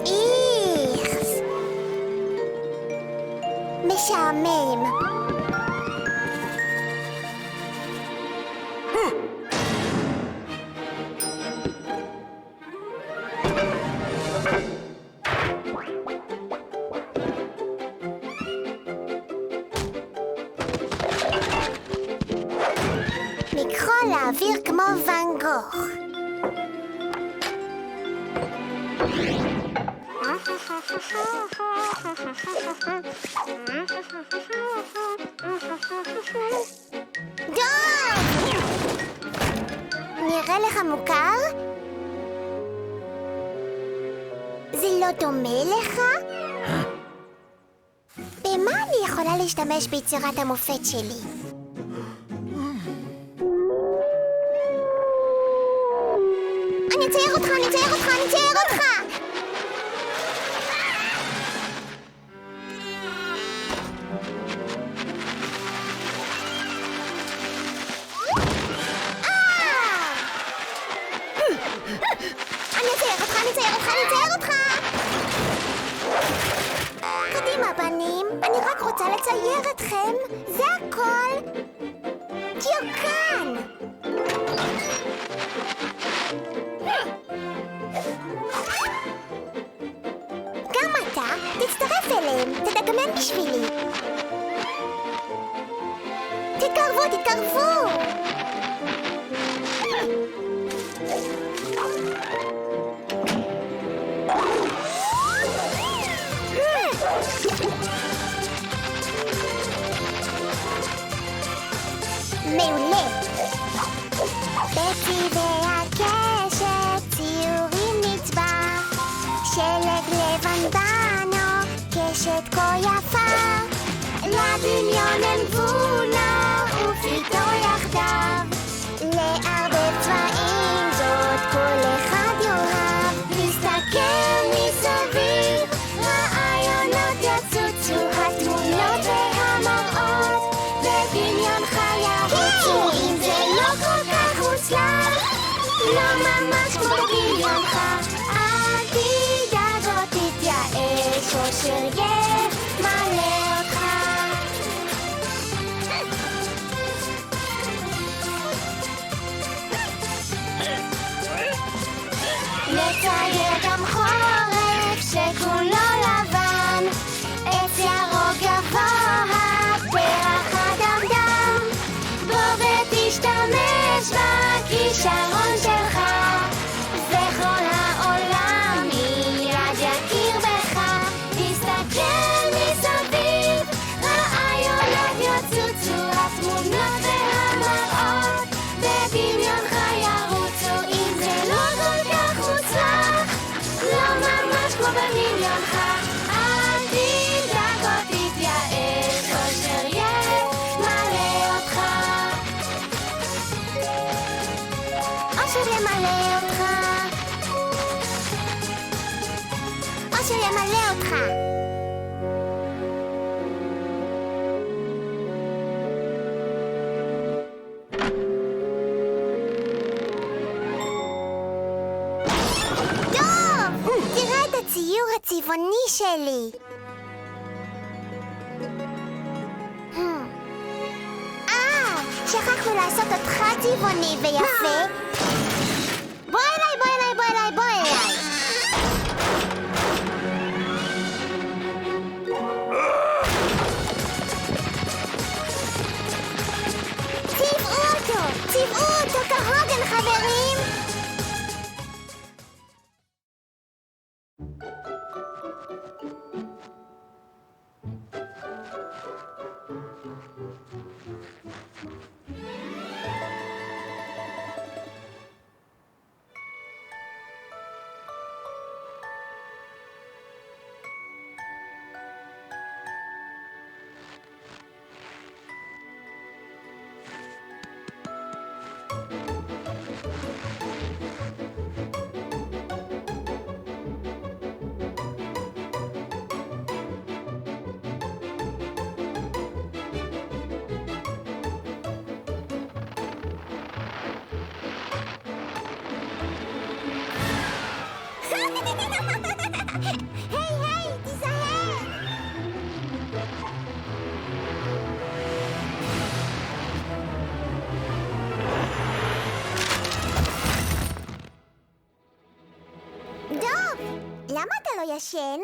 איכס. משעמם. מכחול לאוויר כמו ואן גוך. דוב! נראה לך מוכר? זה לא דומה לך? במה אני יכולה להשתמש ביצירת המופת שלי? אני אצייר אותך, אני אצייר אותך, אני אצייר אותך! אני אצייר אותך, אני אצייר אותך, אני אצייר אותך! קדימה, בנים, אני רק רוצה לצייר אתכם, זה הכל! דיוקן! גם אתה, תצטרף אליהם, תדגמן בשבילי. תתקרבו, תתקרבו! מעולה! בצבעי הקשת ציורים נצבע, שלג לבן בנו, קשת כה יפה, לדמיון אין גבול ופיתו יחדיו, לערבב צבעים זאת כל אחד יאהב, להסתכל מסביב, רעיונות יצוצו, התמונות והמראות, בדמיונך ירוצו, אם זה לא כל כך מוצלח, לא ממש כמו בדמיונך, אל תדאג או תתייאש, אושר ימלא אותך. נצייר גם חורף שכולו לבן, עץ ירוק גבוה, פרח אדמדם, בוא ותשתמש בכישרון שלך, וכל העולם מיד יכיר בך, תסתכל מסביב, רעיונות יצוצו, התמונות והמראות, בדמיונך ירוצו, אם זה לא כל כך מוצלח, לא ממש כמו בדמיונך, אל תדאג או תתייאש, אושר ימלא אותך. אושר ימלא אותך. אושר ימלא אותך. טוב! תראה את הציור הצבעוני שלי. שכחנו לעשות אותך צבעוני ויפה. בוא אליי, בוא אליי, בוא אליי, בוא אליי. צבעו אותו כהוגן, חברים. למה אתה לא ישן?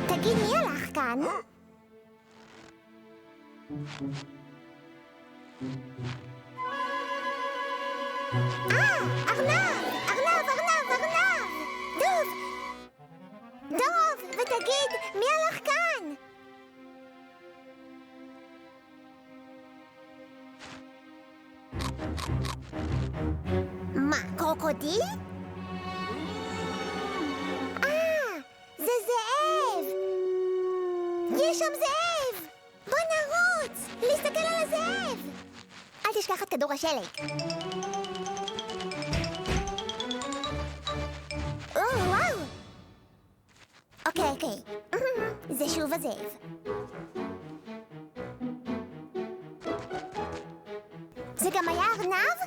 תגיד, מי הלך כאן? ארנב! דוב, ותגיד, מי הלך כאן? מה, קרוקודיל? זה זאב! יש שם זאב! בוא נרוץ! להסתכל על הזאב! אל תשכח את כדור השלג. וואו! אוקיי. זה שוב הזאב. זה גם היה ארנב?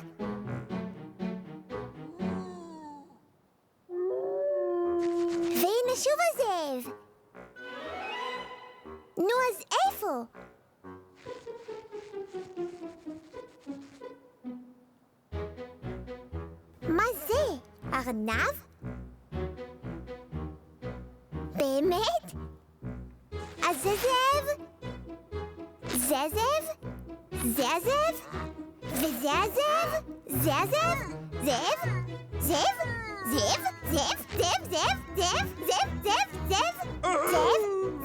והנה שוב הזאב. נו, אז איפה? מה זה? ארנב? באמת? אז זה זאב? זה הזאב? זה הזאב? וזה הזאב? זה הזאב? זאב? זאב? זאב? זאב? זאב? זאב? זאב? זאב? זאב?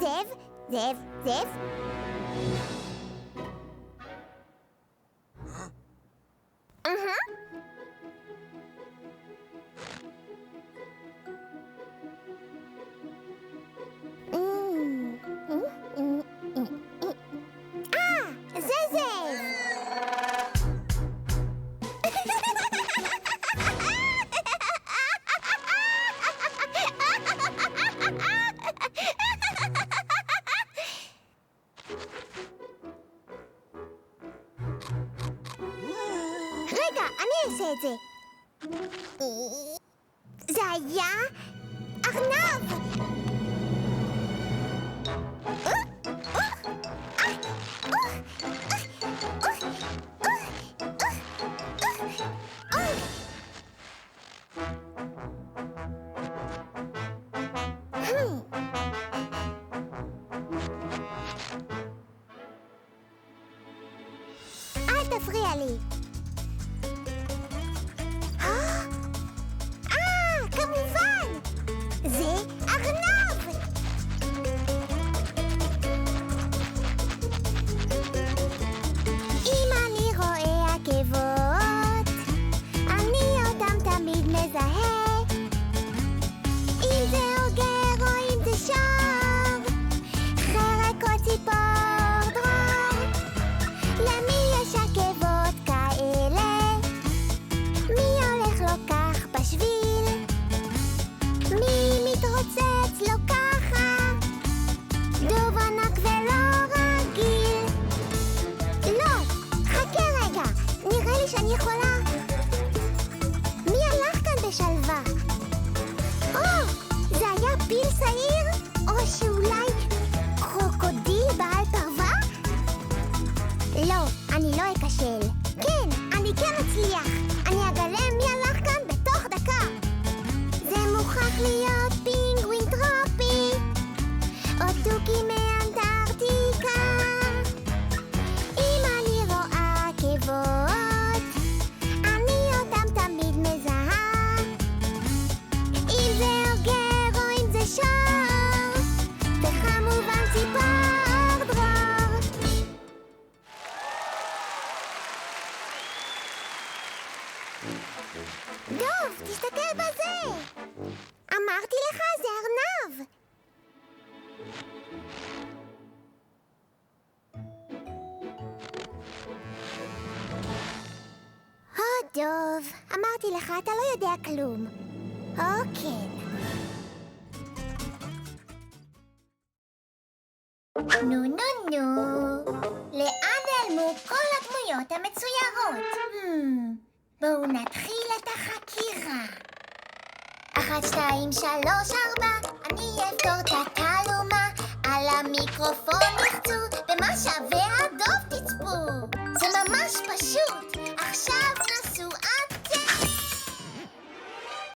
זאב? זאב? זאב? זה זאב! רגע, אני אעשה את זה. זה היה ארנב! אל תפריע לי. כמובן! זה ארנב! אם אני רואה עקבות, אני אותם תמיד מזהה. אם זה אוגר או אם זה שור, חרק או ציפור דרור. למי יש עקבות כאלה? מי הולך לו כך בשביל? מי מתרוצץ לו ככה? דוב ענק ולא רגיל. לא, חכה רגע, נראה לי שאני יכולה. מי הלך כאן בשלווה? זה היה פיל שעיר? או שאולי קרוקודיל בעל פרווה? לא, אני לא אכשל. כן, אני כן אצליח. אני אגלה מי הלך כאן בתוך דקה. זה מוכרח להיות פינגווין טרופי או תוכי מאנטארקטיקה. אם אני רואה עקבות, אני אותם תמיד מזהה. אם זה אוגר או אם זה שור, וכמובן ציפור דרור. דוב, תסתכל בזה! אמרתי לך, זה ארנב! דוב, אמרתי לך, אתה לא יודע כלום. אוקיי. נו. לאן נעלמו כל הדמויות המצוירות? בואו נתחיל את החקירה. 1, 2, 3, 4, אני אפתור את התעלומה. על המיקרופון נחצו, במה שווה הדוב תצפו. זה ממש פשוט.